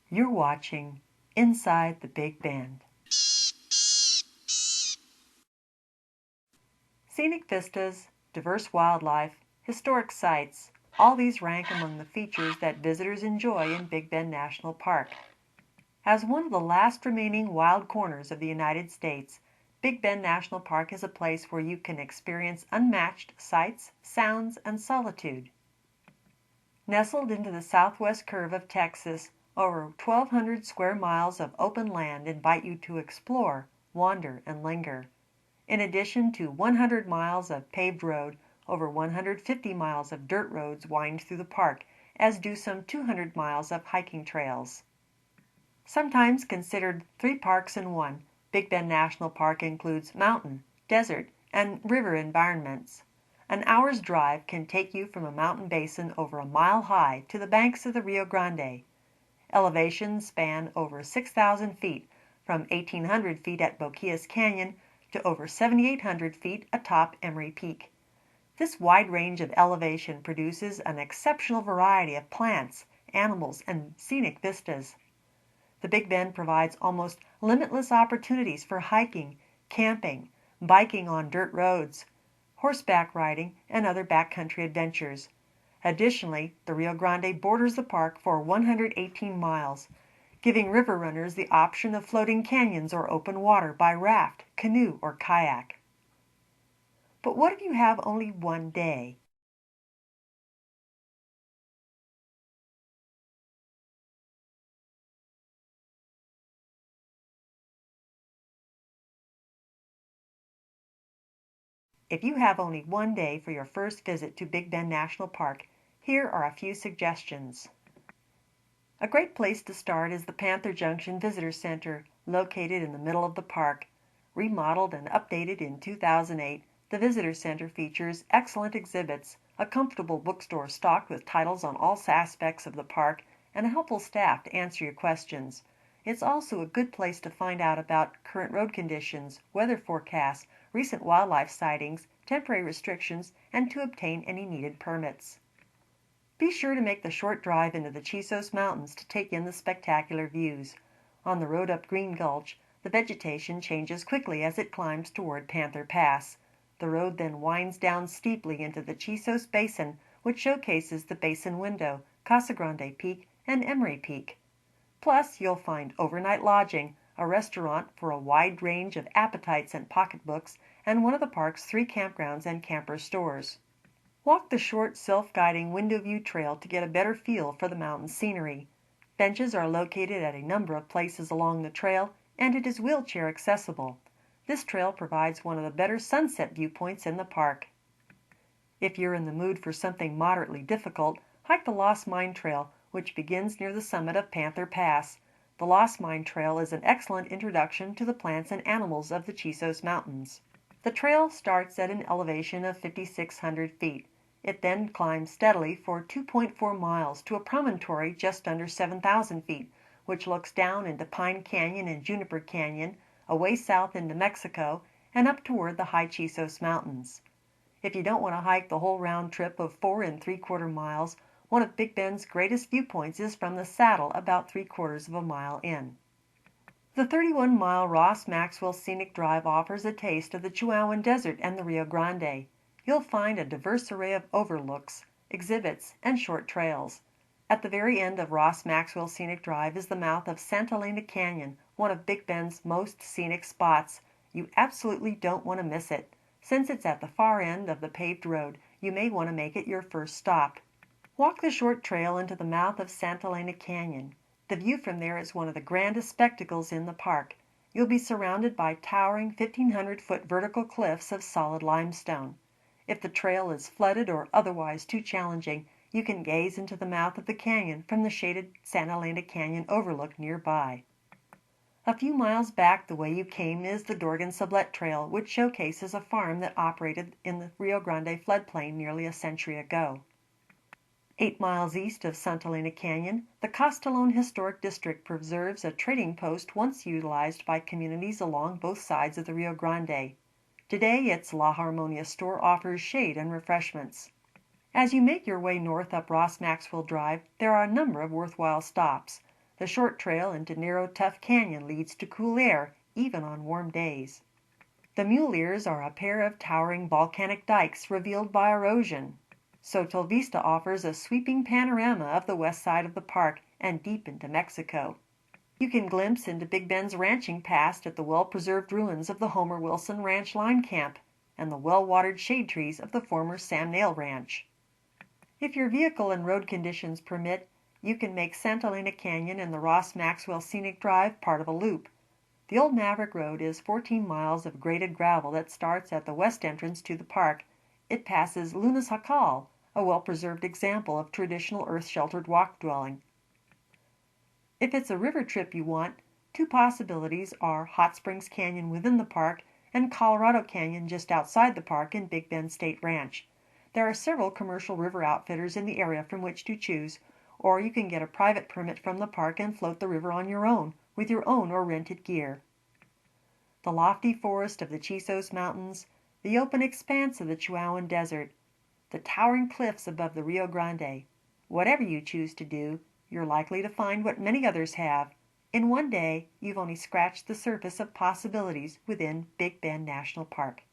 You're watching Inside the Big Bend. Scenic vistas, diverse wildlife, historic sites, all these rank among the features that visitors enjoy in Big Bend National Park. As one of the last remaining wild corners of the United States, Big Bend National Park is a place where you can experience unmatched sights, sounds, and solitude. Nestled into the southwest curve of Texas, over 1,200 square miles of open land invite you to explore, wander, and linger. In addition to 100 miles of paved road, over 150 miles of dirt roads wind through the park, as do some 200 miles of hiking trails. Sometimes considered three parks in one, Big Bend National Park includes mountain, desert, and river environments. An hour's drive can take you from a mountain basin over a mile high to the banks of the Rio Grande. Elevations span over 6,000 feet, from 1,800 feet at Boquillas Canyon to over 7,800 feet atop Emery Peak. This wide range of elevation produces an exceptional variety of plants, animals, and scenic vistas. The Big Bend provides almost limitless opportunities for hiking, camping, biking on dirt roads, horseback riding, and other backcountry adventures. Additionally, the Rio Grande borders the park for 118 miles, giving river runners the option of floating canyons or open water by raft, canoe, or kayak. But what if you have only one day? If you have only one day for your first visit to Big Bend National Park, here are a few suggestions. A great place to start is the Panther Junction Visitor Center, located in the middle of the park. Remodeled and updated in 2008, the Visitor Center features excellent exhibits, a comfortable bookstore stocked with titles on all aspects of the park, and a helpful staff to answer your questions. It's also a good place to find out about current road conditions, weather forecasts, recent wildlife sightings, temporary restrictions, and to obtain any needed permits. Be sure to make the short drive into the Chisos Mountains to take in the spectacular views. On the road up Green Gulch, the vegetation changes quickly as it climbs toward Panther Pass. The road then winds down steeply into the Chisos Basin, which showcases the Basin Window, Casa Grande Peak, and Emery Peak. Plus, you'll find overnight lodging, a restaurant for a wide range of appetites and pocketbooks, and one of the park's 3 campgrounds and camper stores. Walk the short self-guiding window view trail to get a better feel for the mountain scenery. Benches are located at a number of places along the trail, and it is wheelchair accessible. This trail provides one of the better sunset viewpoints in the park. If you're in the mood for something moderately difficult, hike the Lost Mine Trail, which begins near the summit of Panther Pass. The Lost Mine Trail is an excellent introduction to the plants and animals of the Chisos Mountains. The trail starts at an elevation of 5,600 feet. It then climbs steadily for 2.4 miles to a promontory just under 7,000 feet, which looks down into Pine Canyon and Juniper Canyon, away south into Mexico, and up toward the high Chisos Mountains. If you don't want to hike the whole round trip of 4¾ miles, one of Big Bend's greatest viewpoints is from the saddle about 3/4 of a mile in. The 31-mile Ross Maxwell Scenic Drive offers a taste of the Chihuahuan Desert and the Rio Grande. You'll find a diverse array of overlooks, exhibits, and short trails. At the very end of Ross Maxwell Scenic Drive is the mouth of Santa Elena Canyon, one of Big Bend's most scenic spots. You absolutely don't want to miss it. Since it's at the far end of the paved road, you may want to make it your first stop. Walk the short trail into the mouth of Santa Elena Canyon. The view from there is one of the grandest spectacles in the park. You'll be surrounded by towering 1,500-foot vertical cliffs of solid limestone. If the trail is flooded or otherwise too challenging, you can gaze into the mouth of the canyon from the shaded Santa Elena Canyon overlook nearby. A few miles back the way you came is the Dorgan Sublette Trail, which showcases a farm that operated in the Rio Grande floodplain nearly a century ago. 8 miles east of Santa Elena Canyon, the Costalone Historic District preserves a trading post once utilized by communities along both sides of the Rio Grande. Today, its La Harmonia store offers shade and refreshments. As you make your way north up Ross Maxwell Drive, there are a number of worthwhile stops. The short trail into narrow Tough Canyon leads to cool air, even on warm days. The Mule Ears are a pair of towering volcanic dikes revealed by erosion. Sotol Vista offers a sweeping panorama of the west side of the park and deep into Mexico. You can glimpse into Big Bend's ranching past at the well-preserved ruins of the Homer Wilson Ranch Line Camp and the well-watered shade trees of the former Sam Nail Ranch. If your vehicle and road conditions permit, you can make Santa Elena Canyon and the Ross Maxwell Scenic Drive part of a loop. The old Maverick Road is 14 miles of graded gravel that starts at the west entrance to the park. It passes Lunas Jacal, a well-preserved example of traditional earth-sheltered rock dwelling. If it's a river trip you want, two possibilities are Hot Springs Canyon within the park and Colorado Canyon just outside the park in Big Bend State Ranch. There are several commercial river outfitters in the area from which to choose, or you can get a private permit from the park and float the river on your own, with your own or rented gear. The lofty forest of the Chisos Mountains, the open expanse of the Chihuahuan Desert, the towering cliffs above the Rio Grande. Whatever you choose to do, you're likely to find what many others have. In one day, you've only scratched the surface of possibilities within Big Bend National Park.